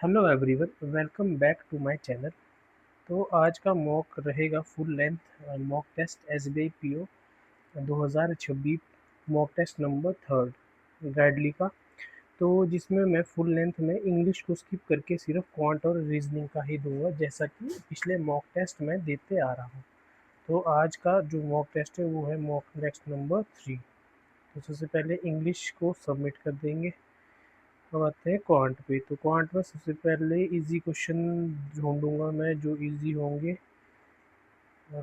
Hello everyone, welcome back to my channel. तो आज का मॉक रहेगा full length mock test SBI PO 2026 mock test number third Guidely का। तो जिसमें मैं फुल लेंथ में इंग्लिश को स्किप करके सिर्फ क्वांट और रीजनिंग का ही दूंगा, जैसा कि पिछले मॉक टेस्ट में देते आ रहा हूँ। तो आज का जो मॉक टेस्ट है वो है मॉक टेस्ट नंबर 3। तो सबसे पहले इंग्लिश को सबमिट कर देंगे। अब आते हैं क्वांट पे। तो क्वांट में सबसे पहले इजी क्वेश्चन ढूंढूंगा मैं जो इजी होंगे।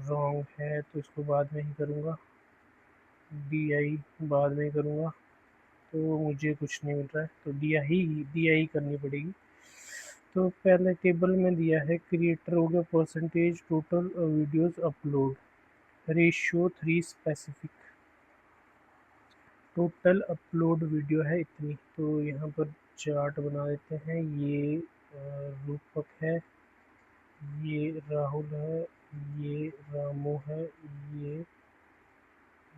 रॉन्ग है तो इसको बाद में ही करूँगा। डी आई बाद में ही करूँगा। तो मुझे कुछ नहीं मिल रहा है, तो डी आई करनी पड़ेगी। तो पहले टेबल में दिया है क्रिएटर हो गया percentage total videos upload, ratio 3 specific, total upload video है इतनी। तो यहाँ पर चार्ट बना देते हैं। ये रूपक है, ये राहुल है, ये रामू है, ये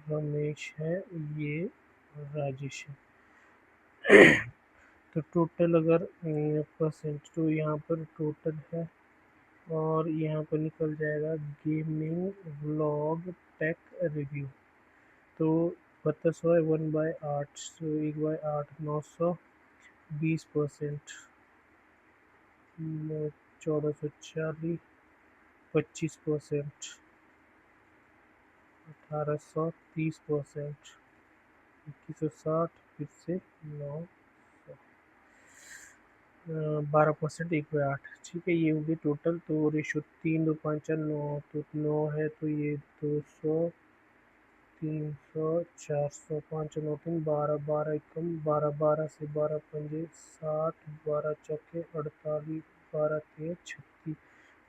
रमेश है, ये राजेश है। तो टोटल अगर परसेंट, तो यहाँ पर टोटल है और यहाँ पर निकल जाएगा गेमिंग व्लॉग टेक रिव्यू। तो 72 है 1/8, तो 1/8 900, 20%, 1440, 25%, 1800, 30%, 2160, फिर से 900, 12%, 1/8। ठीक है, ये होगी टोटल। तो रेशो 3 2 5 4 9, तो 9 है तो ये 200, 300, 400, 5 9 3 12, 12 एकम 12, 12 से 12 पंजे 60, 12 चौके 48, 12 तेरह 36,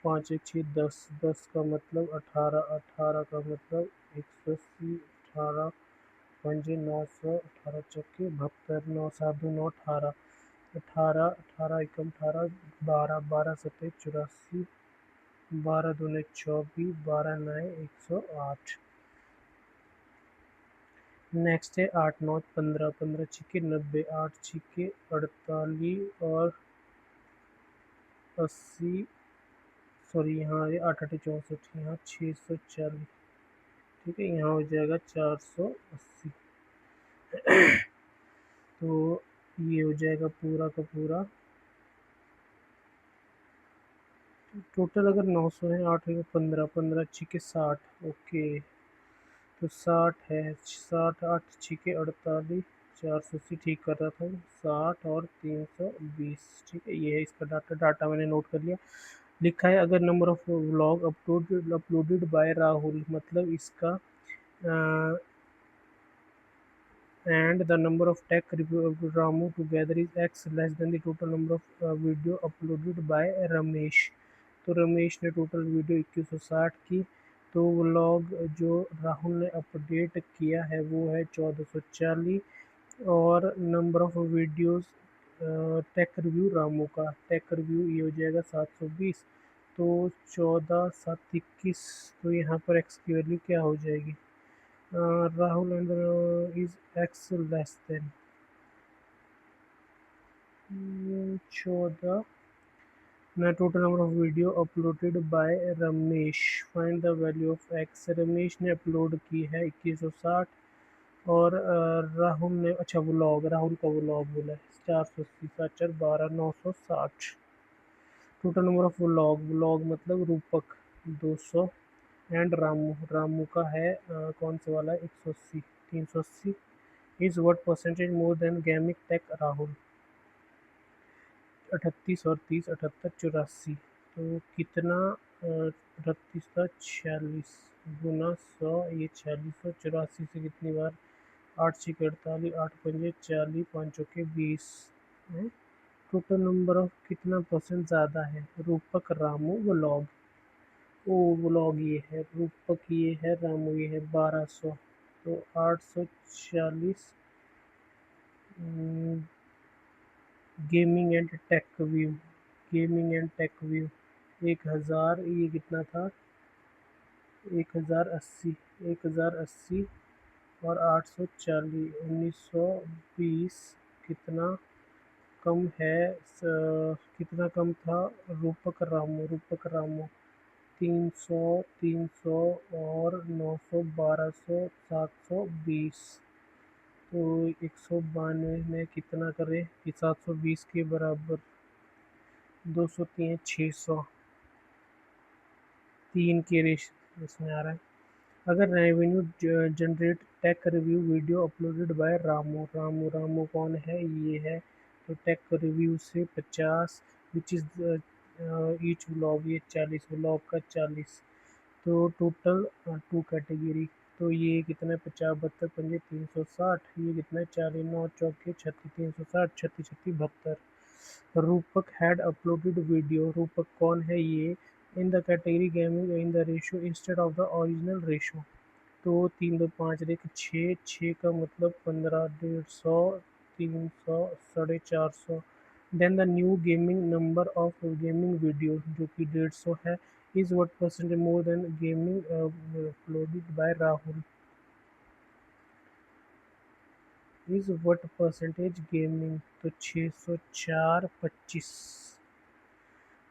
5 एक 6 10, 10 का मतलब 18, 18 का मतलब 180, 18 पंजे 900, 18 चौके 72, 9 7 2 9 18, 18, 18 एकम 18, 12, 12 सतह 84, 12 दूने 24, 12 नए 108। नेक्स्ट है 8 9 15, 15 छिके 90, 8 छिके 48 और 80, सॉरी यहाँ ये 8 8 64, यहाँ 640। ठीक है, यहाँ हो जाएगा 480। तो ये हो जाएगा पूरा का पूरा। टोटल अगर 900 है, 8 है 15, 15 छिके 60। ओके, तो 60 है, 60 8 छिके 48, 480 ठीक कर रहा था, 60 और 320। ठीक है, ये है इसका डाटा मैंने नोट कर लिया। लिखा है अगर number of vlog uploaded by Rahul, मतलब इसका and the number of tech review of Ramu together is x less than the total number of video uploaded by Ramesh. तो रमेश ने टोटल वीडियो 2160 की। तो व्लॉग जो राहुल ने अपडेट किया है वो है 1440। और number of videos take review Ramu का, टेक रिव्यू ये हो जाएगा 720। तो 14 7 21। तो यहाँ पर एक्स की वैल्यू क्या हो जाएगी? Rahul and is x less than 14। Now total number of video uploaded by Ramesh, find the value of x। Ramesh ने अपलोड की है 2160 और राहुल ने, अच्छा व्लॉग, राहुल का व्लॉग बोला है 480, 7 12 960। टोटल नंबर ऑफ व्लॉग मतलब रूपक 200 एंड रामू, रामू का है कौन से वाला है 180, 380। Is what percentage more than gaming tech Rahul? 38 और 30, 78 84। तो कितना? 38 का 46 गुना 100, ये 46 और 84 से कितनी बार? 8 छः 48, 8 पंजे 40, 5 चौके 20। टोटल नंबर ऑफ कितना परसेंट ज़्यादा है? रूपक रामू व्लॉग। ओ व्लॉग ये है, रूपक ये है, रामू ये है 1200। तो 840 gaming and tech view, gaming and tech view 1000, ये कितना था? 1080, 1080 और 840, 1920 कितना? कम है कितना कम था, रूपक रामू 300 और 900 1200 720। तो 192 में कितना करें कि 720 के बराबर 203 600 3 के रेश इसमें आ रहा है। अगर revenue generate tech review video uploaded by Ramu Ramu Ramu कौन है, ये है। तो टेक रिव्यू से 50 विच इज़ ईच व्लॉग, ये 40 व्लॉग का 40। तो टोटल 2 कैटेगरी। तो ये कितना है 50 72 पंजे 360, ये कितना है 40 9 चौके 36 360 36 36 72। रूपक हैड अपलोडेड वीडियो, रूपक कौन है ये, in the category gaming in the ratio instead of the original ratio. तो 3 2 5 एक 6 6 का मतलब 15 150 300 450। Then the new gaming number of gaming video जो कि 150 है, is what percent more than gaming uploaded by Rahul, is what percentage gaming. तो 604 25।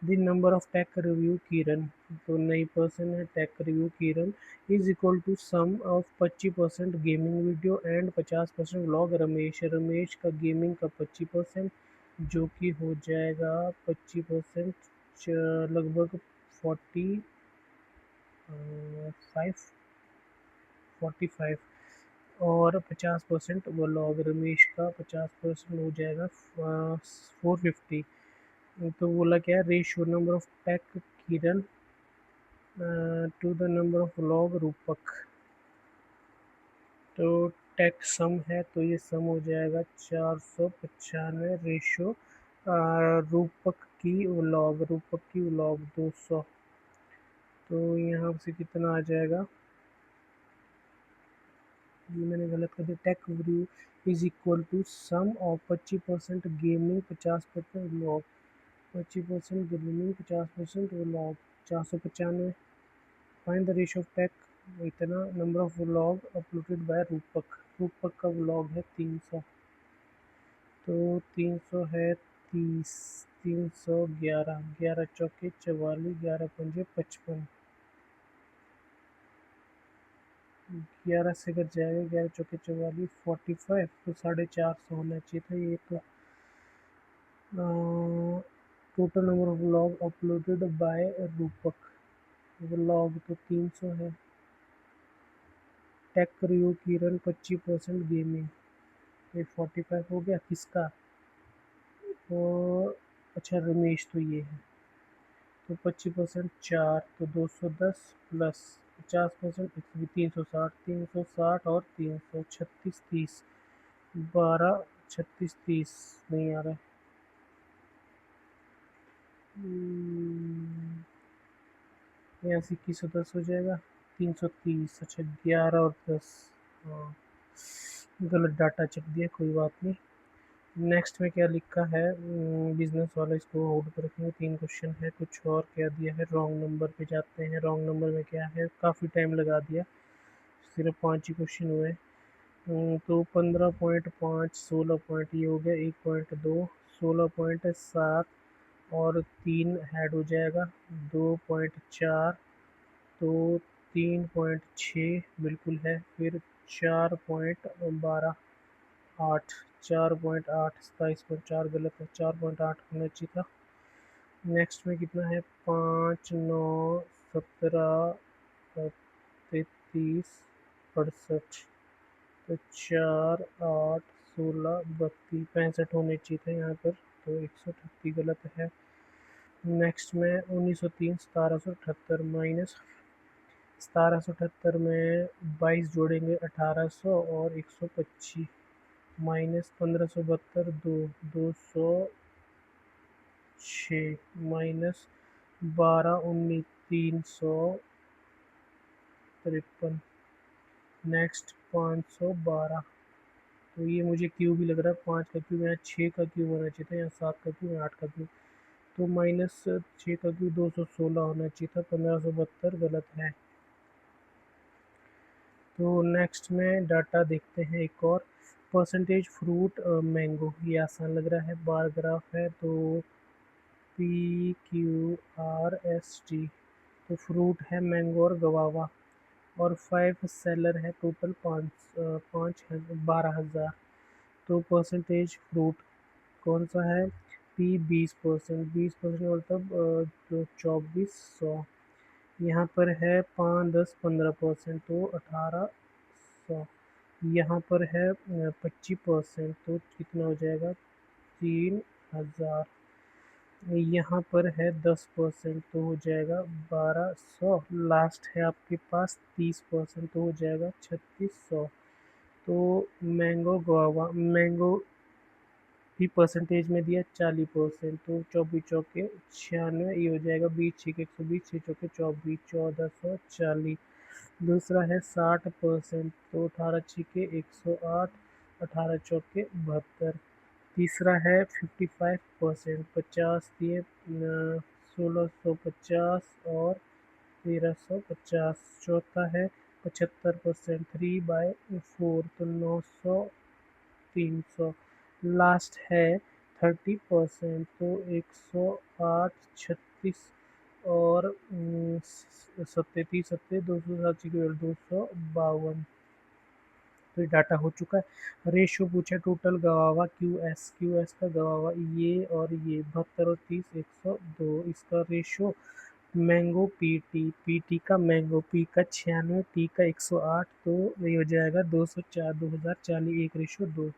The number of tech review Kiran, तो नई पर्सन है tech review Kiran, is equal to sum of 25% gaming video and 50% vlog Ramesh, Ramesh का gaming का 25% जो कि हो जाएगा 25% लगभग 45 और 50% व्लॉग रमेश का 50% हो जाएगा 450। तो बोला क्या है, ratio number of tech Kiran to the number of vlog Rupak. तो टेक सम है तो ये सम हो जाएगा 495 रेशियो रूपक की व्लॉग 200। तो यहाँ से कितना आ जाएगा, ये मैंने गलत कर दिया, tech review is equal to sum of 25% gaming 50% vlog, 25% gaming 50% vlog 495। Find the ratio of tech, इतना number of vlog uploaded by Rupak, Rupak का व्लॉग है 300। तो 300 है 30 311 11 चौके 44 11 पंजे 55, 11 से कट जाएगा 11 चौके 44 45। तो 450 होना चाहिए था ये तो। Total number of vlog uploaded by Rupak, vlog तो 300 है। टेक रिव्यू किरण 25% गेमिंग, ये 45 हो गया किसका, तो अच्छा रमेश तो ये है। तो 25% 4 तो 210 प्लस 50% 360 360 और 300 36 30 12 36 30 नहीं आ रहा है। यहाँ से 2110 हो जाएगा 330। अच्छा 11 और 10, हाँ गलत डाटा चेक दिया, कोई बात नहीं। नेक्स्ट में क्या लिखा है, बिजनेस वाला इसको होल्ड पर रखेंगे। 3 क्वेश्चन है, कुछ और क्या दिया है, रॉन्ग नंबर पे जाते हैं। रॉन्ग नंबर में क्या है, काफ़ी टाइम लगा दिया, सिर्फ 5 ही क्वेश्चन हुए। तो 15.5 16 पॉइंट ये हो गया 1.2 16.7 और 3 ऐड हो जाएगा 2.4। तो 3.6 बिल्कुल है, फिर 4.12 8 4.8 27.4 गलत है, 4.8 होना चाहिए था। नेक्स्ट में कितना है 5 9 17 33 68। तो 4 8 16 32 65 होने चाहिए थे यहाँ पर, तो 138 गलत है। नेक्स्ट में 1903 1778 माइनस 1778 में 22 जोड़ेंगे 1800 और 125 माइनस 1572 2 206 माइनस 12 19 353। नेक्स्ट 512। तो ये मुझे क्यू भी लग रहा है, 5 का क्यू, यहाँ 6 का क्यू होना चाहिए था, यहाँ 7 का क्यू, यहाँ 8 का क्यू। तो माइनस 6 का क्यू 216 होना चाहिए था, 1572 गलत है। तो नेक्स्ट में डाटा देखते हैं एक और। परसेंटेज फ्रूट मैंगो, ये आसान लग रहा है। बार ग्राफ है तो PQRST, तो फ्रूट है मैंगो और गवावा। और 5 सेलर है, टोटल 12,000। तो परसेंटेज फ्रूट कौन सा है? P 20%, 20% मतलब जो 2400। यहाँ पर है 5, 10, 15%, तो 1800। यहाँ पर है 25%, तो कितना हो जाएगा? 3000। यहाँ पर है 10%, तो हो जाएगा 1200। लास्ट है आपके पास 30%, तो हो जाएगा 3600। तो मैंगो गुआवा, मैंगो भी परसेंटेज में दिया 40%, तो 24 चौके 96, ये हो जाएगा 20 छः 120, 6 चौके 24, 1440। दूसरा है 60%, तो 18 छक्के 108, 18 चौके 72। तीसरा है 55%, 50 दिए 1650 और 1350। चौथा है 75%, 3/4, तो 900, 300। लास्ट है 30%, तो 108, 36 और 37, 207 की 252। तो ये डाटा हो चुका है। रेशो पूछा टोटल गवावा क्यू एस का गवावा ये और ये 72 और 30, 102। इसका रेशो मैंगो पीटी का मैंगो पी का 96, टी का 108, तो ये हो जाएगा 204, 2040, 1:2।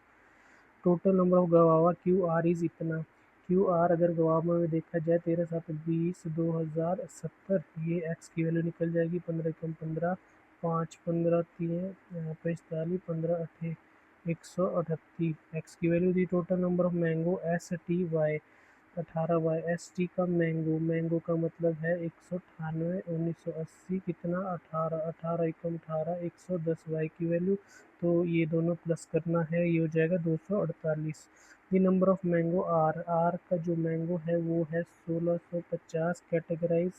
Total number of गवावा Q R is इतना। क्यू आर अगर गवावा में देखा जाए 13 7 20, 2070, ये एक्स की वैल्यू निकल जाएगी। 15 कम 15, 5 15 3 45, 15 8 138 एक्स की value the. Total number of mango STY 18Y। ST का मैंगो, मैंगो का मतलब है 198, 1980 कितना 18, 18 एकम 18, 110 वाई की वैल्यू। तो ये दोनों प्लस करना है, ये हो जाएगा 248। The number of mango R, R का जो मैंगो है वो है 1650। कैटेगराइज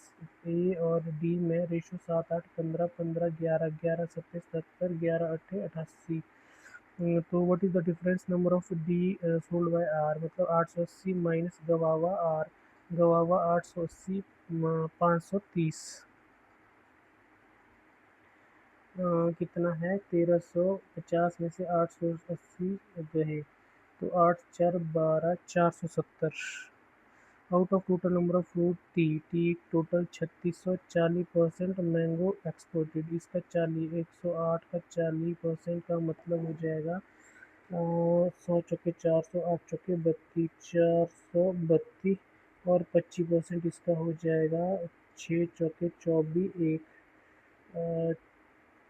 ए और डी में रेशो 7 8 15 15 11 11 27 77 11 8 88। तो what is the difference number of D sold by R, मतलब 880 माइनस गवावा आर। गवावा 880 530 कितना है? 1350 में से 880 गए, तो 8 4 12, 470। Out of total number of fruit T total 3600, 40% mango exported. इसका 40, 108 का 40% का मतलब हो जाएगा 100 चौके 400, 8 चौके 32, 432। और 25% इसका हो जाएगा 6 चौके 24, 1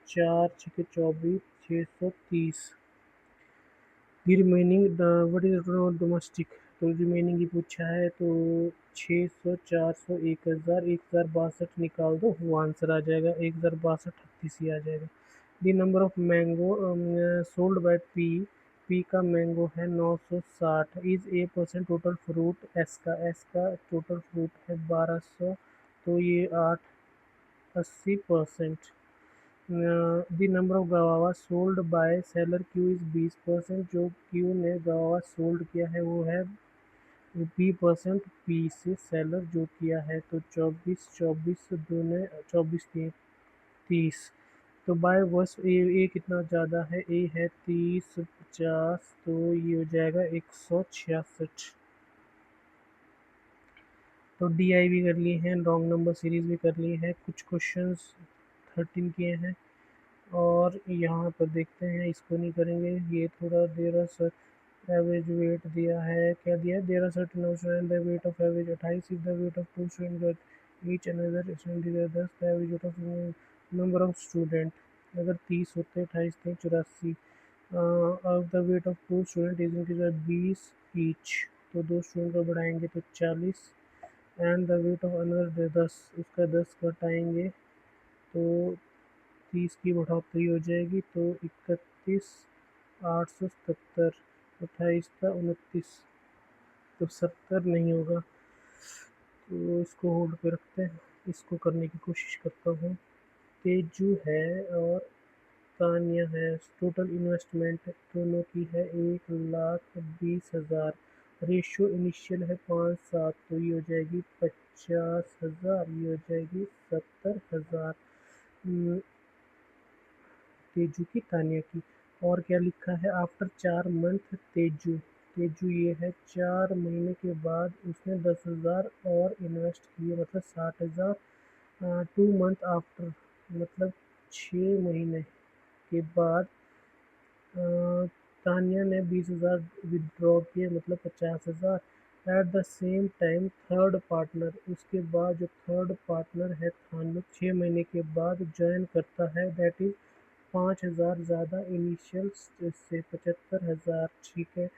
4 छक्के 24, 630। The remaining what is domestic, तो रिमेनिंग ही पूछा है। तो 600, 400, 1000, 1062 निकाल दो, वो आंसर आ जाएगा 1062, 38 ही आ जाएगा। The number of mango sold by P का मैंगो है 960। Is A percent total fruit, S का टोटल फ्रूट है 1200, तो ये 80%। The number of guava sold by seller Q is 20%। जो क्यू ने गवावा सोल्ड किया है वो है 20%। पी से सेलर जो किया है, तो 24 24 दूने 24 30। तो बाय वर्स ए कितना ज़्यादा है? ए है 30 50, तो ये हो जाएगा 166। तो डी आई भी कर लिए हैं, लॉन्ग नंबर सीरीज़ भी कर लिए हैं, कुछ क्वेश्चंस 13 किए हैं। और यहाँ पर देखते हैं, इसको नहीं करेंगे, ये थोड़ा देर एवरेज वेट दिया है, क्या दिया है? There certain student the weight of average 28, if the weight of 2 student each another student is 10, the average weight of number of student अगर 30 होते 28 थे 84। Of the weight of 2 student is increase 20 each, तो 2 student का बढ़ाएंगे तो 40। And the weight of another 10, उसका 10 घटाएंगे तो 30 की बढ़ोतरी हो जाएगी, तो 31 870। 28 था 29, तो 70 नहीं होगा, तो इसको होल्ड पे रखते हैं। इसको करने की कोशिश करता हूँ। तेजू है और तान्या है। टोटल इन्वेस्टमेंट दोनों की है 1,20,000। रेशियो इनिशियल है 5-7, तो ये हो जाएगी 50,000, ये हो जाएगी 70,000 तेजू की, तान्या की। और क्या लिखा है, आफ्टर 4 मंथ तेजू, तेजू ये है 4 महीने के बाद उसने 10,000 और इन्वेस्ट किए, मतलब 60,000। 2 मंथ आफ्टर, मतलब 6 महीने के बाद तान्या ने 20,000 विदड्रॉ किए, मतलब 50,000। At the same time third partner, उसके बाद जो थर्ड पार्टनर है थानु 6 महीने के बाद ज्वाइन करता है, दैट इज 5,000 ज़्यादा इनिशियल से 75,000। ठीक है।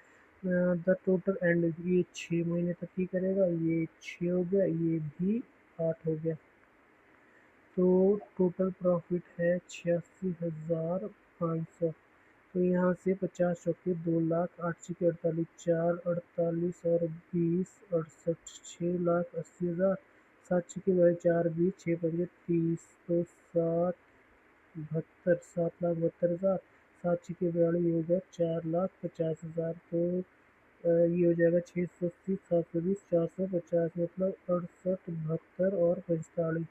द टोटल एंड, ये 6 महीने तक ही करेगा, ये 6 हो गया, ये भी 8 हो गया। तो टोटल प्रॉफिट है 86,500। तो यहाँ से 50 चौके 2 लाख, 8 के 48, 4 48 और 20 68, 6,80,000। 7 के 4 20, 6 पंजे 30, तो 7 72, 7,72,000। 7 के 42 हो गया 4,50,000। तो ये हो जाएगा 680, 720, 450, मतलब 68, 72 और 45।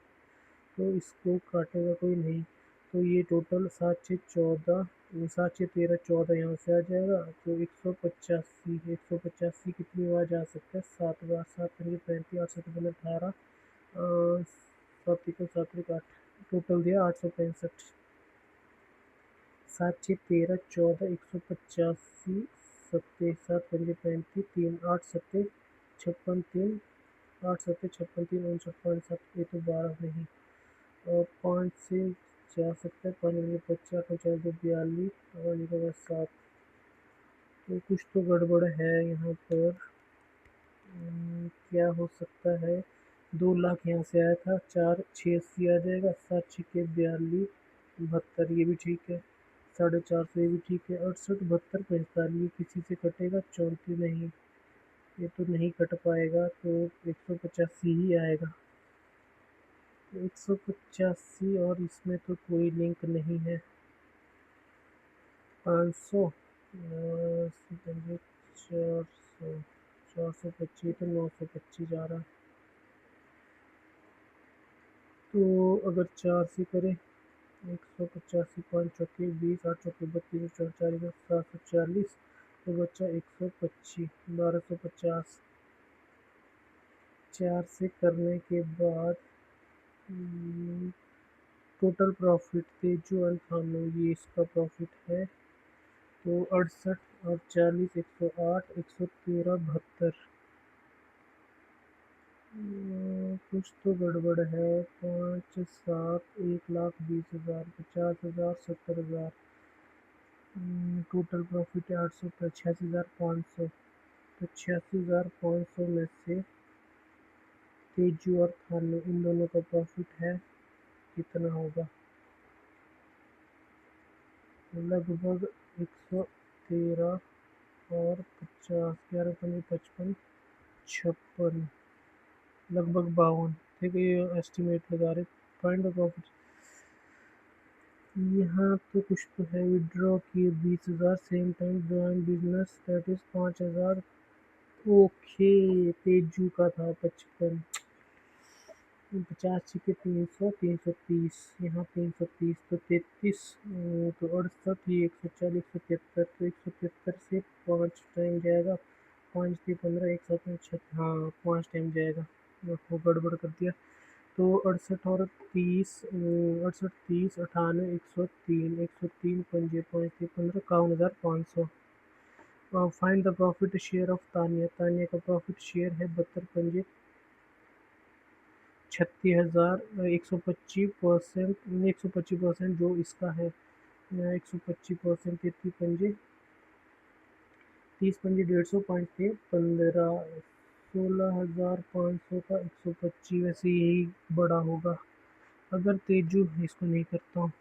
तो इसको काटेगा कोई नहीं। तो ये टोटल 7 6 14, 7 6 13 14 यहाँ से आ जाएगा। तो 185, 185 कितनी बार जा सकता है, 7 बार। 7 पंजे 35, 8 7 15 18, 7 3 7 8, टोटल दिया 865। 7 6 13 14, 185, 7 7 पंजे 35, 3 8 7 56, 3 8 7 56, 3 59, 59, 7, ये तो 12 नहीं। और 5 से जा सकता है, 5 25, 8 4 2 42 और ये होगा 7। तो कुछ तो गड़बड़ है यहाँ पर। क्या हो सकता है, 2 लाख यहाँ से आया था, 4 6 80 आ जाएगा। 7 6 42, 72, ये भी ठीक है। 450, ये भी ठीक है। 68 72 45, ये किसी से कटेगा, 34 नहीं, ये तो नहीं कट पाएगा, तो 185 ही आएगा। 185, और इसमें तो कोई लिंक नहीं है। 500, 400, 425, तो 925 आ रहा। तो अगर 4 से करें, 185, 5 चौके 20, 8 चौके 32, 4 4 740, तो बच्चा 125, 1250। 4 से करने के बाद टोटल प्रॉफिट तेजू और थानो, ये इसका प्रॉफिट है। तो 68 और 40, 108, 113, 72। कुछ तो गड़बड़ है। 5 7, 1,20,000, 50,000, 70,000। टोटल प्रॉफिट है 800 पर 86,500। तो 86,500 में से तेजू और थानो, इन दोनों का प्रॉफिट है कितना होगा, लगभग 113 और 50, 11 पंजे 55, 56, लगभग 52। ठीक है, ये एस्टिमेट लगा रहे। फाइंड द प्रॉफिट, यहाँ तो कुछ तो है। विड्रॉ किए 20,000, same time join business, that is 5,000। Okay, Teju का था 55, 50 के 300, 330, यहाँ 330, तो 33, तो 68, ये 140, 173, तो 173 से 5 टाइम जाएगा। 5 के 15, 1 7 हाँ 5 टाइम जाएगा। वो गड़बड़ कर दिया। तो 68 और 30, 68 30 98, 103, 103 पंजे 5 3 15, 51,500। Find the profit share of Tania, Tania का प्रॉफिट शेयर है 72 पंजे 36,000। 125%, 125% जो इसका है, 125%, 33 पंजे 30 पंजे 150, 5 3 15, 16,500 का 125, वैसे यही बड़ा होगा। अगर तेजू, इसको नहीं करता हूँ।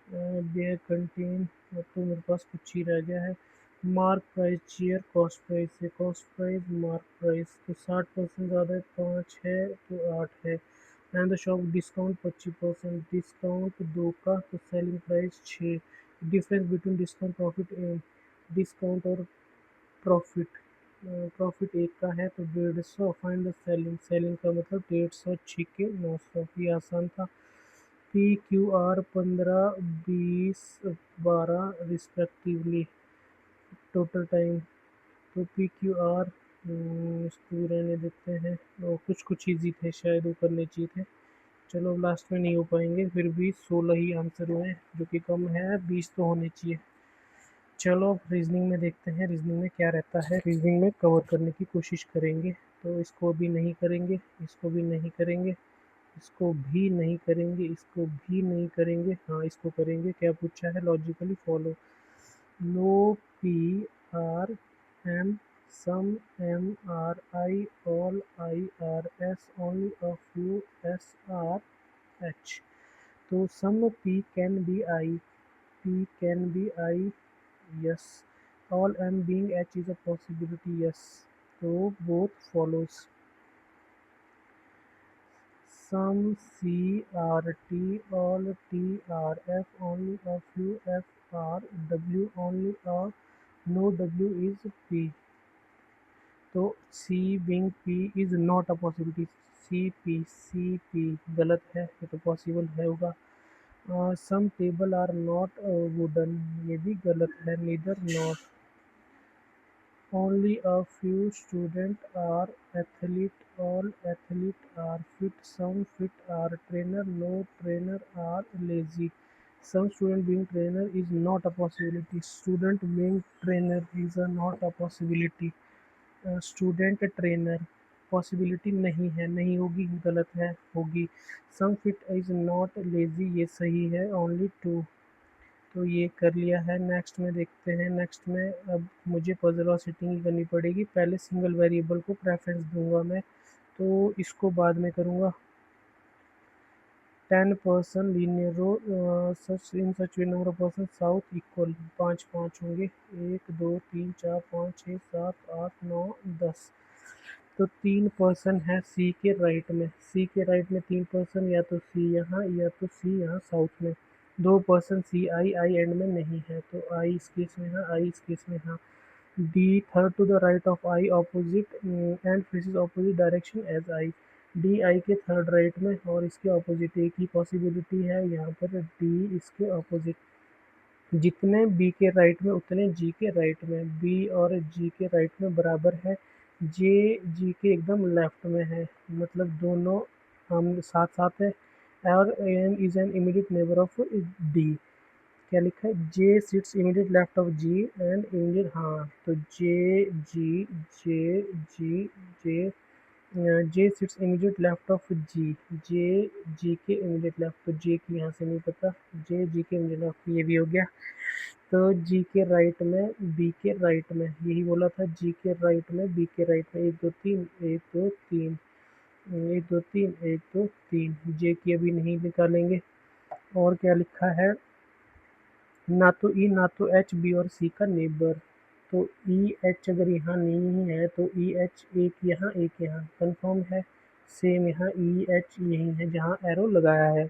बेयर कंटेन, तो मेरे पास कुछ ही रह गया है। Mark price chair, cost price है, कॉस्ट प्राइस मार्क प्राइस, तो 60% ज़्यादा है, 5 है तो 8 है। And the shop discount 25%, discount 2 का तो selling price 6। Difference between discount profit, discount और प्रॉफिट, प्रॉफिट एक का है तो 150। फाइंड द सेलिंग, सेलिंग का मतलब 150 छिके 900। ये आसान था। P Q R 15, 20, 12 respectively. Total time तो पी क्यू आर, इसको भी रहने देते हैं। और कुछ कुछ ईजी थे शायद, वो करने चाहिए थे। चलो लास्ट में नहीं हो पाएंगे, फिर भी 16 ही आंसर हुए जो कि कम है, 20 तो होने चाहिए। चलो अब रीजनिंग में देखते हैं रीजनिंग में क्या रहता है। रीजनिंग में कवर करने की कोशिश करेंगे, तो इसको भी नहीं करेंगे, इसको भी नहीं करेंगे, इसको भी नहीं करेंगे, इसको भी नहीं करेंगे। हाँ इसको करेंगे। क्या पूछा है? Logically follow. No P R M some M R I all I R S only a few S R H. तो some P can be I, P can be I, yes. All m being h is a possibility, yes. So both follows. Some C R T, all T R F, only a few F R W, only a no W is P. तो C being P is not a possibility. C P गलत है, ये तो possible है होगा। सम table are not wooden, ये भी गलत है, neither not. Only a few students are athlete, all athletes are fit, some fit are trainer, no trainer are lazy. Some student being trainer is not a possibility. Student being trainer is not a possibility. Student trainer possibility नहीं है, नहीं होगी, गलत है, होगी। सम fit is not lazy, ये सही है, ओनली टू। तो ये कर लिया है। नेक्स्ट में देखते हैं। नेक्स्ट में अब मुझे पजल और सिटिंग ही करनी पड़ेगी। पहले सिंगल वेरिएबल को प्रेफरेंस दूंगा मैं, तो इसको बाद में करूँगा। 10 person linear row, such in such way number of person south equal, 5 होंगे। 1 2 3 4 5 6 7 8 9 10। तो 3 पर्सन है सी के राइट में, सी के राइट में 3 पर्सन, या तो सी यहाँ या तो सी यहाँ साउथ में। 2 person C I, I and में नहीं है, तो आई इस केस में है, आई इस केस में हाँ। D third to the right of I opposite and faces opposite direction as I. D I के थर्ड राइट में और इसके ऑपोजिट, एक ही पॉसिबिलिटी है यहाँ पर, डी इसके ऑपोजिट। जितने बी के राइट में उतने जी के राइट में, बी और जी के राइट में बराबर है। जे जी के एकदम लेफ्ट में है, मतलब दोनों हम साथ साथ है। और N is an immediate neighbour of D. क्या लिखा है? J sits immediate left of G and immediate, हाँ तो J G, J G, J J sits immediate left of G, J G के इमीडिएट लेफ्ट, तो जे की यहाँ से नहीं पता, जे जी के इमीडिएट लेफ्ट, ये भी हो गया। तो जी के राइट में, बी के राइट में, यही बोला था, जी के राइट में, बी के राइट में, 1 2 3 1 2 3 1 2 3 1 2 3। जे की अभी नहीं निकालेंगे। और क्या लिखा है? ना तो ई ना तो एच बी और सी का नेबर। तो ई एच अगर यहाँ नहीं है तो ई एच एक यहाँ एक यहाँ, कंफर्म है। सेम यहाँ ई एच यही है जहाँ एरो लगाया है।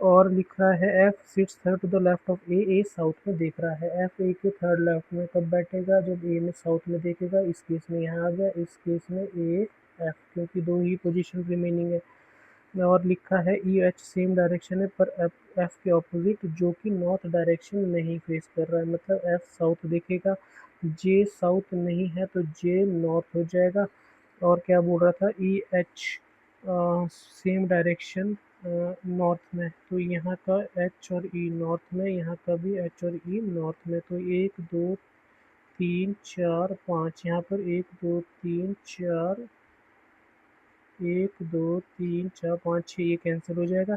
और लिख रहा है F sits third to the left of A south में देख रहा है। एफ ए के थर्ड लेफ्ट में कब बैठेगा? जब ए में साउथ में देखेगा। इस केस में यहाँ आ गया, इस केस में ए एफ, क्योंकि दो ही पोजीशन रिमेनिंग है। और लिखा है ई एच सेम डायरेक्शन है पर एफ एफ के ऑपोजिट, जो कि नॉर्थ डायरेक्शन नहीं फेस कर रहा है, मतलब एफ साउथ देखेगा। जे साउथ नहीं है तो जे नॉर्थ हो जाएगा। और क्या बोल रहा था? E H same direction north में, तो यहाँ का एच और ई नॉर्थ में, यहाँ का भी एच और ई नॉर्थ में। तो 1 2 3 4 5, यहाँ पर 1 2 3 4, 1 2 3 4 5 6, ये कैंसिल हो जाएगा।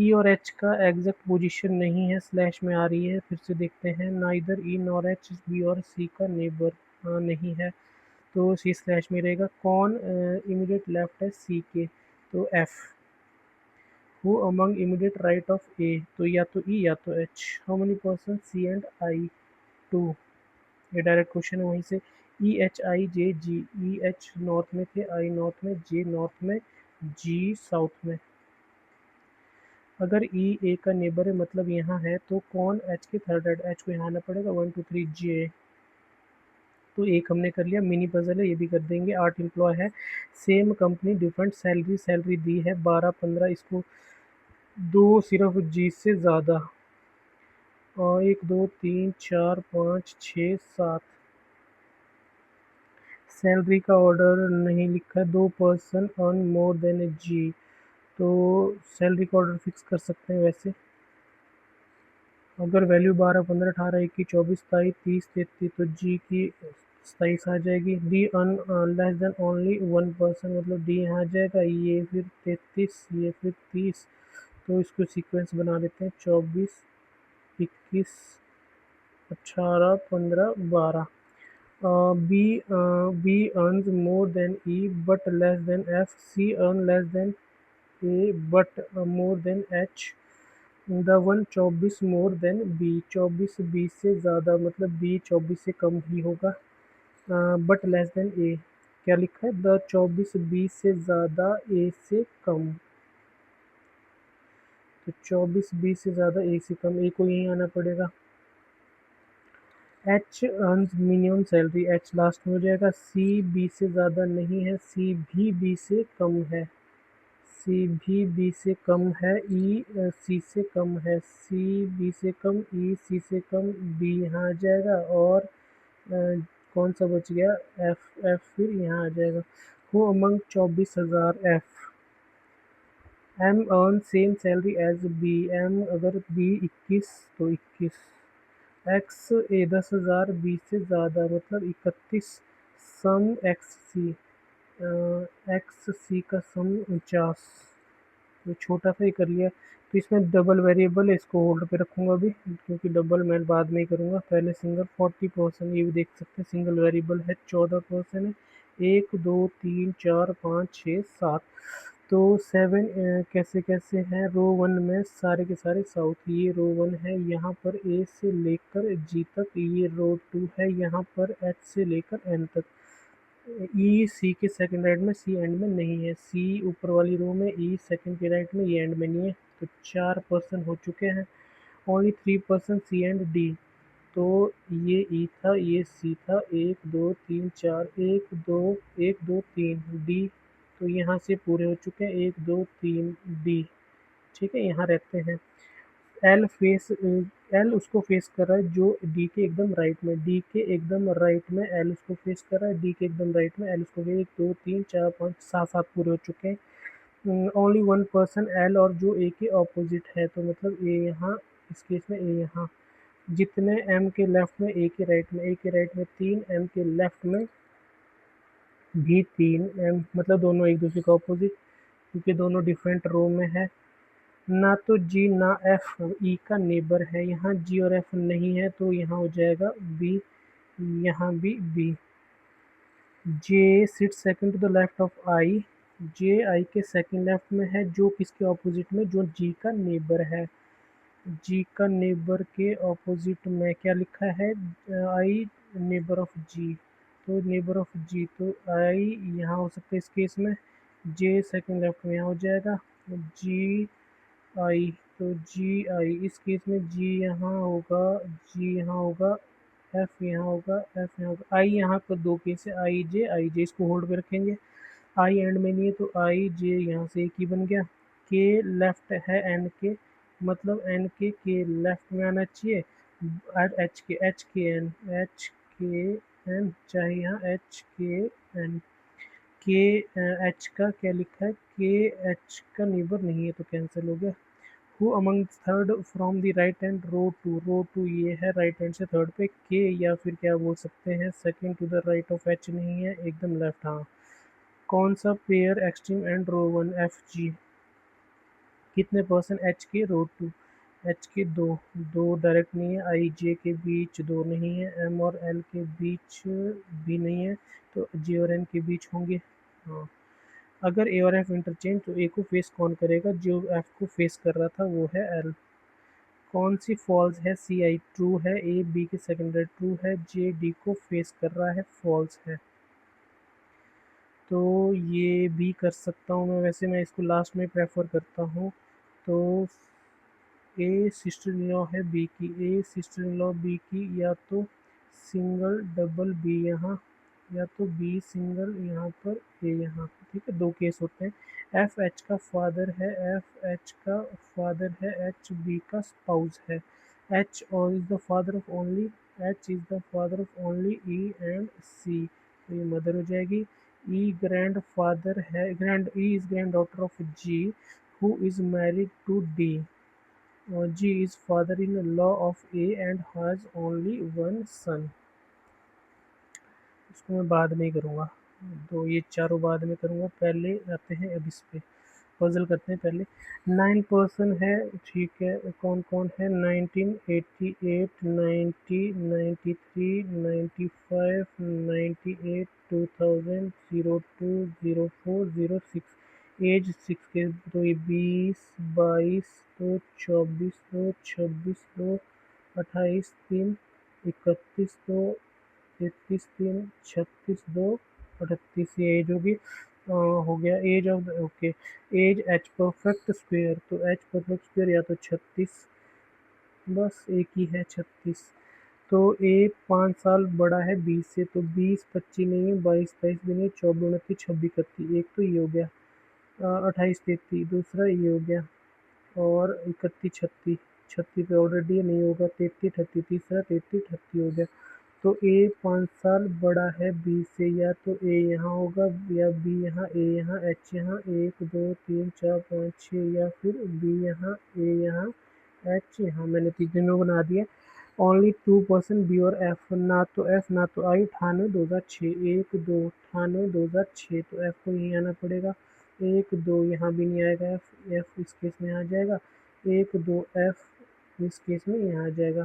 ई और एच का एग्जैक्ट पोजीशन नहीं है, स्लैश में आ रही है। फिर से देखते हैं, ना इधर ई नॉर एच बी और सी का नेबर, हाँ नहीं है, तो सी स्लैश में रहेगा। कौन इमीडिएट लेफ्ट है सी के? तो F. Who among immediate right of A? तो या तो ई या तो H. How many person C and I? 2। ये डायरेक्ट क्वेश्चन है वहीं से। E H I J G, E H north में थे, आई नॉर्थ में, जे नॉर्थ में, जी साउथ में। अगर ई ए का नेबर है मतलब यहाँ है, तो कौन एच के थर्ड हेड, एच को यहाँ आना पड़ेगा, 1 2 3 जे। तो एक हमने कर लिया, मिनी पजल है ये भी कर देंगे। 8 एम्प्लॉय है, same company different salary, salary दी है 12 15, इसको दो सिर्फ जी से ज़्यादा, और 1 2 3 4 5 6 7, सैलरी का ऑर्डर नहीं लिखा है, 2 पर्सन अर्न मोर देन ए जी, तो सैलरी का ऑर्डर फिक्स कर सकते हैं वैसे। अगर वैल्यू 12 15 18 21 24 27 30 33, तो जी की 27 आ जाएगी। डी अन लेस देन ओनली 1 पर्सन, मतलब डी यहाँ आ जाएगा, ये फिर 33, ये फिर 30, तो इसको सीक्वेंस बना लेते हैं 24 21 18 15 12। B B earns more than E but less than F, C earn less than A but more than H, the one 24 more than B, 24 B से ज़्यादा मतलब बी 24 से कम ही होगा। बट लेस देन ए, क्या लिखा है, द 24 बी से ज़्यादा ए से कम, तो 24 बी से ज़्यादा ए से कम, ए को यहीं आना पड़ेगा। H earns minimum salary, H last में हो जाएगा। सी बी से ज़्यादा नहीं है, सी भी बी से कम है, सी भी बी से कम है। ई सी से कम है, सी बी से कम, ई सी से कम, बी यहाँ आ जाएगा, और कौन सा बच गया, एफ, एफ फिर यहाँ आ जाएगा। Who among 24,000 F, M earn same salary as B, M अगर बी 21 तो 21, एक्स ए 10,000 बी से ज़्यादा मतलब 31, सम एक्स सी, एक्स सी का सम 49, तो छोटा सा ही कर लिया। तो इसमें डबल वेरिएबल है, इसको होल्ड पे रखूँगा अभी, क्योंकि डबल मैं बाद में ही करूँगा, पहले सिंगल 40%, ये भी देख सकते हैं सिंगल वेरिएबल है, 14% है। 1 2 3 4 5 6 7, तो 7 कैसे कैसे हैं, रो 1 में सारे के सारे साउथ, ये रो 1 है, यहाँ पर ए से लेकर जी तक, ये रो 2 है, यहाँ पर एच से लेकर एन तक। ई सी के सेकंड राइट में, सी एंड में नहीं है, सी ऊपर वाली रो में, ई सेकंड के राइट में, ये एंड में नहीं है, तो 4% हो चुके हैं। ओनली 3% सी एंड डी, तो ये ई था, ये सी था, 1 2 3 4, 1 2 3 डी, तो यहाँ से पूरे हो चुके हैं, 1 2 3 डी, ठीक है, यहाँ रहते हैं। एल फेस, एल उसको फेस कर रहा है जो डी के एकदम राइट में, डी के एकदम राइट में एल उसको फेस कर रहा है, डी के एकदम राइट में एल उसको, 1 2 3 4 5 7 7 पूरे हो चुके हैं। ओनली 1% एल और जो ए के ऑपोजिट है, तो मतलब ए यहाँ, इस केस में ए यहाँ, जितने एम के लेफ्ट में ए के राइट में, ए के राइट में 3, एम के लेफ्ट में भी 3, एम मतलब दोनों एक दूसरे का ऑपोजिट, क्योंकि दोनों डिफरेंट रो में है। ना तो जी ना एफ ई का नेबर है, यहाँ जी और एफ नहीं है, तो यहाँ हो जाएगा बी, यहाँ भी B. J sit second to the left of I, J I के सेकंड लेफ्ट में है, जो किसके ऑपोजिट में, जो जी का नेबर है, जी का नेबर के ऑपोजिट में क्या लिखा है, आई नेबर ऑफ जी, तो नेबर ऑफ जी, तो आई यहाँ हो सकता है इस केस में, जे सेकंड लेफ्ट में यहाँ हो जाएगा, जी आई, तो जी आई इस केस में जी यहाँ होगा, जी यहाँ होगा, एफ यहाँ होगा, एफ यहाँ होगा, आई यहाँ पर दो केस है, आई जे इसको होल्ड पे रखेंगे, आई एंड में नहीं है, तो आई जे यहाँ से एक ही बन गया। के लेफ्ट है एन के, मतलब एन के लेफ्ट में आना चाहिए, एच के, एच के एन, एच के एन, चाहे यहाँ एच के एन, के एच का क्या लिखा है, के एच का नेबर नहीं है, तो कैंसिल हो गया। Who among third from the right hand, row two, row two ये है राइट हैंड से थर्ड पे, के या फिर क्या बोल सकते हैं second to the right of H नहीं है, एकदम लेफ्ट, हाँ। कौन सा pair extreme end row 1 F G, कितने परसेंट एच के, रो 2, एच के दो, दो डायरेक्ट नहीं है, आई जे के बीच दो नहीं है, एम और एल के बीच भी नहीं है, तो जे और एन के बीच होंगे, हाँ। अगर ए और एफ इंटरचेंज, तो ए को फेस कौन करेगा, जो एफ को फेस कर रहा था वो है एल। कौन सी फॉल्स है, सी आई ट्रू है, ए बी के सेकेंडरी ट्रू है, जे डी को फेस कर रहा है फॉल्स है, तो ये भी कर सकता हूँ मैं, वैसे मैं इसको लास्ट में प्रेफर करता हूँ, तो ए सिस्टर इन लॉ है बी की, ए सिस्टर इन लॉ बी की, या तो सिंगल डबल बी यहाँ, या तो बी सिंगल यहाँ पर ए यहाँ। ठीक है, दो केस होते हैं। एफ एच का फादर है, एफ एच का फादर है, एच बी का स्पाउस है। एच और is the father of only, H is the father of only E and C, तो ये मदर हो जाएगी। ई ग्रैंड फादर है, grand E is granddaughter of G who is married to D. G is father-in-law of A and has only one son। इसको मैं बाद में ही करूँगा, तो ये चारों बाद में करूँगा। पहले आते हैं अब इस पे, पजल करते हैं पहले। 9 पर्सन है, ठीक है, कौन कौन है? 19, 88, 90, 93, 95, 98, 2000, 02, 04, 06। एज 6 के, तो ये 20, 22, तो 24, तो 26, तो 28, 3, 31, तो 33, 3, 36, 2, 38, ये एज होगी। हो गया age of, okay, age H perfect square, तो एच परफेक्ट स्क्वायर या तो 36, बस एक ही है 36। तो ए 5 साल बड़ा है 20 से, तो 20 25 नहीं है, 22 23 भी नहीं, 24 29 26 31, एक तो ये हो गया। 28 33, दूसरा ये हो गया, और 31 36, 36 पे ऑलरेडी नहीं होगा, 33 38, तीसरा 33 38 हो गया। तो ए 5 साल बड़ा है बी से, या तो ए यहाँ होगा या बी यहाँ, ए यहाँ, एच यहाँ, 1 2 3 4 5 6, या फिर बी यहाँ, ए यहाँ, एच यहाँ। मैंने तीनों बना दिया। ओनली 2% बी और एफ, ना तो एफ ना तो आई। 98 2006, 1 2 98 2006, तो एफ को यहीं आना पड़ेगा। 1 2 यहाँ भी नहीं आएगा, एफ एफ इस केस में आ जाएगा। 1 2 एफ इस केस में यहाँ आ जाएगा।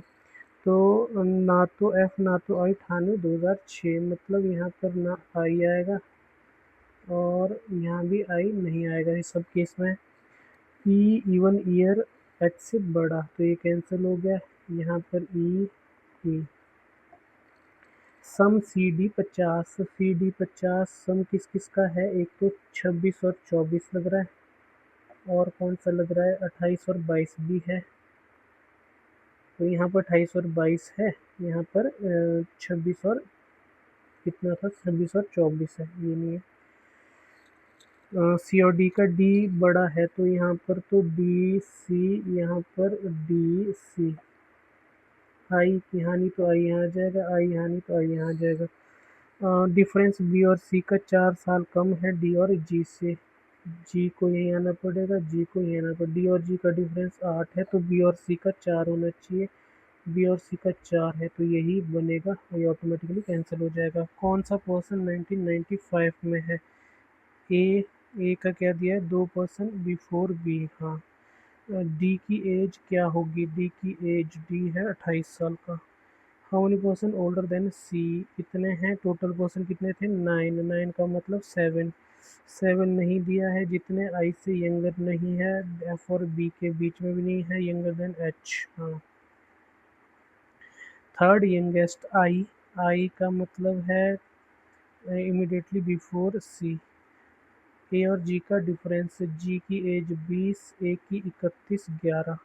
तो ना तो एफ ना तो आई। 98 2006, मतलब यहाँ पर ना आई आएगा और यहाँ भी आई नहीं आएगा इस सब केस में। ई इवन ईयर एच से बड़ा, तो ये कैंसिल हो गया। यहाँ पर ई सम सी डी 50, सी डी 50 सम किस किस का है? एक तो 26 और 24 लग रहा है, और कौन सा लग रहा है? 28 और 22 भी है। तो यहाँ पर 28 और 22 है, यहाँ पर 26 और कितना था? 26 और 24 है, ये नहीं है। सी और डी का डी बड़ा है, तो यहाँ पर तो डी सी, यहाँ पर डी सी। आई यहाँ नहीं तो आई यहाँ आ जाएगा, आई यहाँ नहीं तो आई यहाँ आ जाएगा। डिफरेंस बी और सी का 4 साल कम है डी और जी से, जी को यहीं आना पड़ेगा, जी को यहीं आना पड़ेगा। डी और जी का डिफरेंस 8 है, तो बी और सी का 4 होना चाहिए। बी और सी का 4 है, तो यही बनेगा, ये ऑटोमेटिकली कैंसिल हो जाएगा। कौन सा पर्सन 1995 में है? ए का क्या दिया है? 2% बिफोर बी, हाँ। डी की एज क्या होगी? डी की एज, डी है 28 साल का। How many person older than C? कितने हैं टोटल पर्सन? कितने थे? 9, 9 का मतलब 7, 7 नहीं दिया है। जितने आई से यंगर नहीं है, एफ और बी के बीच में भी नहीं है, यंगर देन एच, हाँ। थर्ड यंगेस्ट आई, आई का मतलब है इमिडिएटली बिफोर सी। ए और जी का डिफरेंस, जी की एज 20, ए की 31, 11।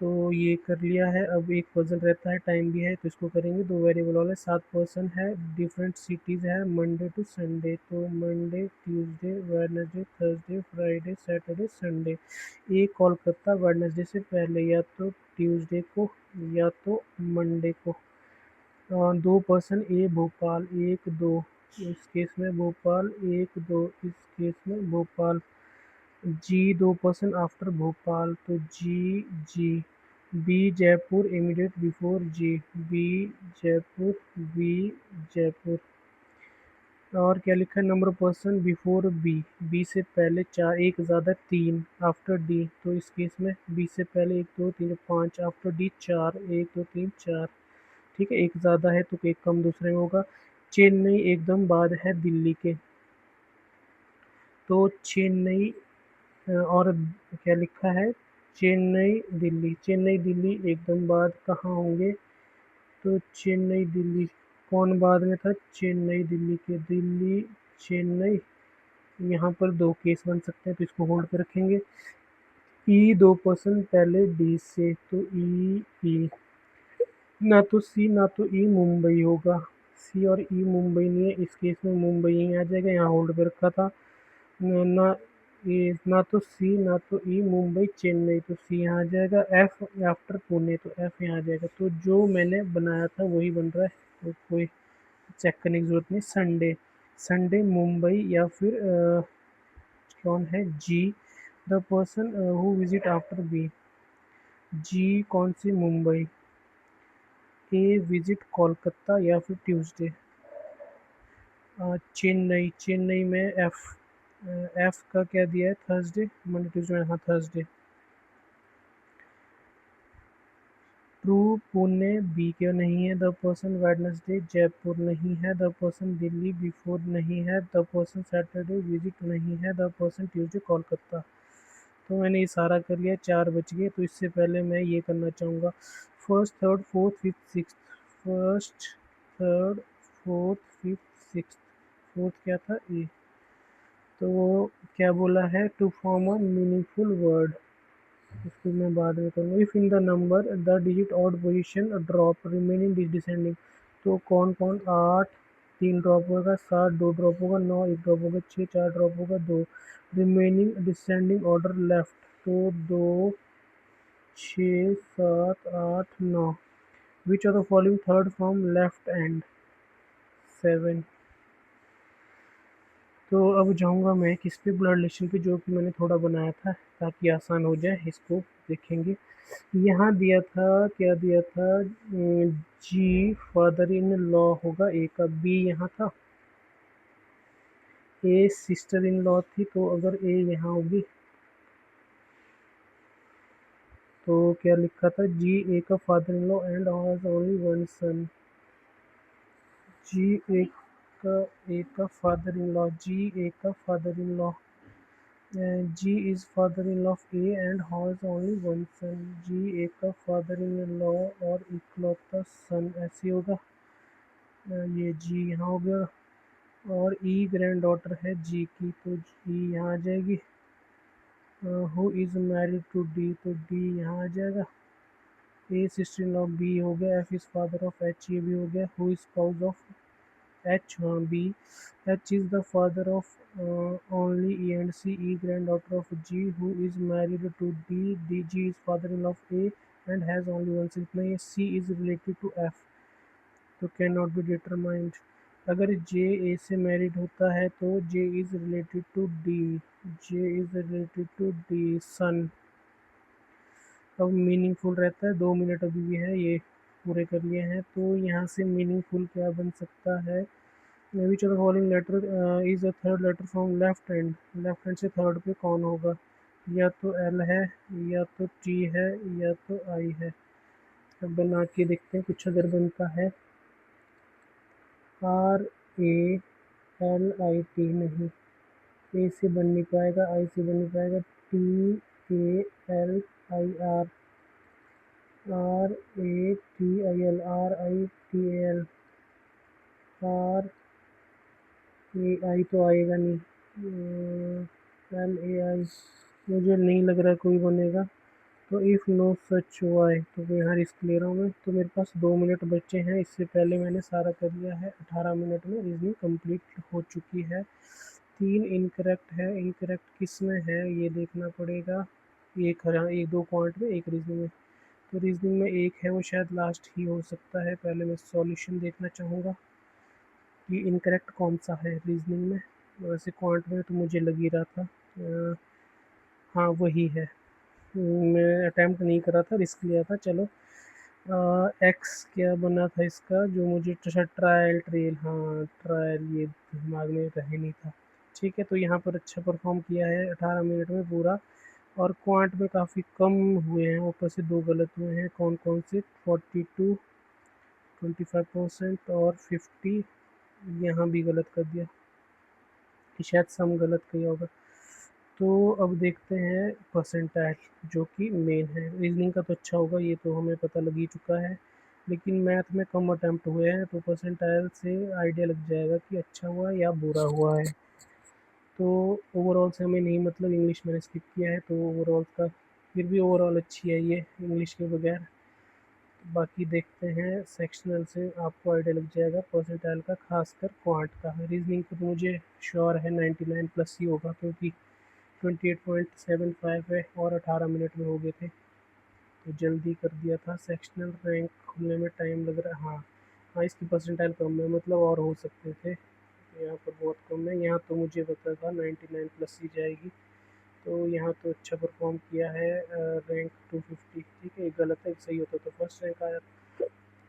तो ये कर लिया है। अब एक पजल रहता है, टाइम भी है, तो इसको करेंगे। 2 वेरिएबल वाले। 7 पर्सन है, डिफरेंट सिटीज़ है, मंडे टू संडे, तो Monday Tuesday Wednesday Thursday Friday Saturday Sunday. एक कोलकाता वेडनेसडे से पहले, या तो ट्यूसडे को या तो मंडे को। 2 पर्सन ए भोपाल, 1 2, इस केस में भोपाल, 1 2 इस केस में Bhopal. G 2 person after Bhopal, तो G. B Jaipur immediate before G, B Jaipur, B Jaipur. और क्या लिखा है? Number person before B, B से पहले 4, एक ज़्यादा 3 आफ्टर डी, तो इस केस में बी से पहले 1 2 3 5, आफ्टर डी 4, 1 2 3 4। ठीक है, एक ज़्यादा है तो एक कम दूसरे में होगा। चेन्नई एकदम बाद है दिल्ली के, तो चेन्नई और क्या लिखा है? चेन्नई दिल्ली, चेन्नई दिल्ली एकदम बाद कहाँ होंगे? तो चेन्नई दिल्ली कौन बाद में था? चेन्नई दिल्ली के, दिल्ली चेन्नई। यहाँ पर 2 केस बन सकते हैं, तो इसको होल्ड पे रखेंगे। ई 2% पहले डी से, तो ई ना तो सी ना तो ई मुंबई होगा। सी और ई मुंबई नहीं है, इस केस में मुंबई ही आ जाएगा, यहाँ होल्ड पे रखा था। ना ये ना तो सी ना तो ई मुंबई चेन्नई, तो सी यहाँ आ जाएगा। एफ आफ्टर पुणे, तो एफ यहाँ आ जाएगा। तो जो मैंने बनाया था वही बन रहा है, तो कोई चेक करने की जरूरत नहीं। संडे, संडे मुंबई या फिर कौन है G, the person who visit after B. G कौन सी, मुंबई। ए विजिट कोलकाता या फिर ट्यूसडे। चेन्नई, चेन्नई में एफ, एफ का क्या दिया है, थर्सडे, मंडे ट्यूसडे, हाँ थर्सडे। ट्रू, पुणे बी क्यों नहीं है, द पर्सन वेडनेसडे जयपुर नहीं है, द पर्सन दिल्ली बिफोर नहीं है, द पर्सन सैटरडे विजिट नहीं है, द पर्सन ट्यूसडे कोलकाता। तो मैंने ये सारा कर लिया, 4 बच गए। तो इससे पहले मैं ये करना चाहूँगा, first third fourth fifth six. First third fourth fifth six. Fourth क्या था, ए। तो वो क्या बोला है, to form a meaningful word, इसको मैं बाद में करूँगा। If in the number the digit odd position drop remaining descending, तो कौन कौन, 8 3 ड्रॉप होगा, 7 2 ड्रॉप होगा, 9 1 ड्रॉप होगा, 6 4 ड्रॉप होगा, 2 रिमेनिंग डिसेंडिंग ऑर्डर लेफ्ट, तो 2 6 7 8 9। Which are the following third from left end, 7। तो अब जाऊंगा मैं किस पे, ब्लड रिलेशन पे, जो कि मैंने थोड़ा बनाया था ताकि आसान हो जाए, इसको देखेंगे। यहाँ दिया था, क्या दिया था, जी फादर इन लॉ होगा ए का, बी यहाँ था, ए सिस्टर इन लॉ थी, तो अगर ए यहाँ होगी तो क्या लिखा था, जी ए का father in law and has only one son. G A का, ए का father in law, G A का father in law, G is father in law of A and has only one son. G A का father in law और इकलौता सन, ऐसे होगा। ये जी यहाँ हो गया, और ई ग्रैंड डॉटर है जी की, तो जी यहाँ आ जाएगी। Who is married to D, तो डी यहाँ आ जाएगा। A sister in law, B हो गया। F is father of H, ये भी हो गया। Who is spouse of H, हाँ B. H is the father of only E and C, E granddaughter of G. Who is married to D, D G is father in law of A and has only one son. इतना, ये C is related to F, तो can not be determined. अगर J A से married होता है तो J is related to D, J is related to D son. अब meaningful रहता है, 2 मिनट अभी भी है, ये पूरे कर लिए हैं। तो यहाँ से मीनिंगफुल क्या बन सकता है, which of the following letter is a third letter from left hand, left hand से थर्ड पे कौन होगा, या तो एल है, या तो टी है, या तो आई है। अब बना के देखते हैं कुछ अगर बनता है। R A L I T नहीं, ए से बन नहीं पाएगा, आई से बन नहीं पाएगा। T A L I R, R A T I L, R I T L, R A I तो आएगा नहीं, एल ए आई, मुझे नहीं लग रहा कोई बनेगा। तो इफ़ नो सच वाई, तो मैं यहाँ रिस्क ले रहा हूँ मैं। तो मेरे पास 2 मिनट बचे हैं, इससे पहले मैंने सारा कर लिया है। 18 मिनट में रीजनिंग कंप्लीट हो चुकी है। 3 इनकरेक्ट है, इनकरेक्ट किस में है ये देखना पड़ेगा। एक हरा, एक 2 पॉइंट में, एक रीजनिंग में। तो रीजनिंग में एक है, वो शायद लास्ट ही हो सकता है। पहले मैं सॉल्यूशन देखना चाहूँगा कि इनकरेक्ट कौन सा है रीजनिंग में। वैसे क्वांट में तो मुझे लग ही रहा था, हाँ वही है। मैं अटैम्प्ट नहीं करा था, रिस्क लिया था। चलो, एक्स क्या बना था इसका, जो मुझे ट्रायल ट्रेल, हाँ ट्रायल, ये दिमाग में रह नहीं था। ठीक है, तो यहाँ पर अच्छा परफॉर्म किया है 18 मिनट में पूरा। और क्वांट में काफ़ी कम हुए हैं, ऊपर से 2 गलत हुए हैं। कौन कौन से, 42, 25% और 50, यहाँ भी गलत कर दिया, कि शायद सम गलत किया होगा। तो अब देखते हैं परसेंटाइल, जो कि मेन है। रीजनिंग का तो अच्छा होगा, ये तो हमें पता लग ही चुका है। लेकिन मैथ में कम अटैम्प्ट हुए हैं, तो परसेंटाइल से आइडिया लग जाएगा कि अच्छा हुआ या बुरा हुआ है। तो ओवरऑल से हमें नहीं मतलब, इंग्लिश मैंने स्किप किया है, तो ओवरऑल का फिर भी ओवरऑल अच्छी है ये इंग्लिश के बगैर। बाकी देखते हैं सेक्शनल से, आपको आइडिया लग जाएगा परसेंटाइल का, खासकर क्वांट का। रीजनिंग को तो मुझे श्योर है 99 प्लस ही होगा, क्योंकि 28.75 है और 18 मिनट में हो गए थे, तो जल्दी कर दिया था। सेक्शनल रैंक खुलने में टाइम लग रहा है। हाँ हाँ, इसकी परसेंटाइल कम है, मतलब और हो सकते थे, यहाँ पर बहुत कम है। यहाँ तो मुझे पता था 99 प्लस ही जाएगी, तो यहाँ तो अच्छा परफॉर्म किया है। रैंक 250, ठीक है, गलत है, सही होता तो फर्स्ट रैंक आया।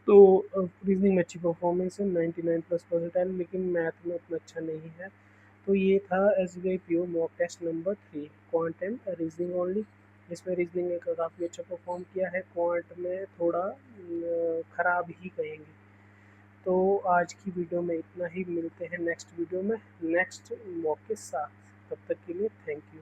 तो रीजनिंग में अच्छी परफॉर्मेंस है, 99 प्लस परसेंटाइल, लेकिन मैथ में उतना अच्छा नहीं है। तो ये था S B I P O mock test number 3, quant and reasoning only. इसमें रीजनिंग का काफ़ी अच्छा परफॉर्म किया है, क्वांट में थोड़ा ख़राब ही कहेंगे। तो आज की वीडियो में इतना ही, मिलते हैं नेक्स्ट वीडियो में नेक्स्ट मॉक के साथ। तब तक के लिए थैंक यू।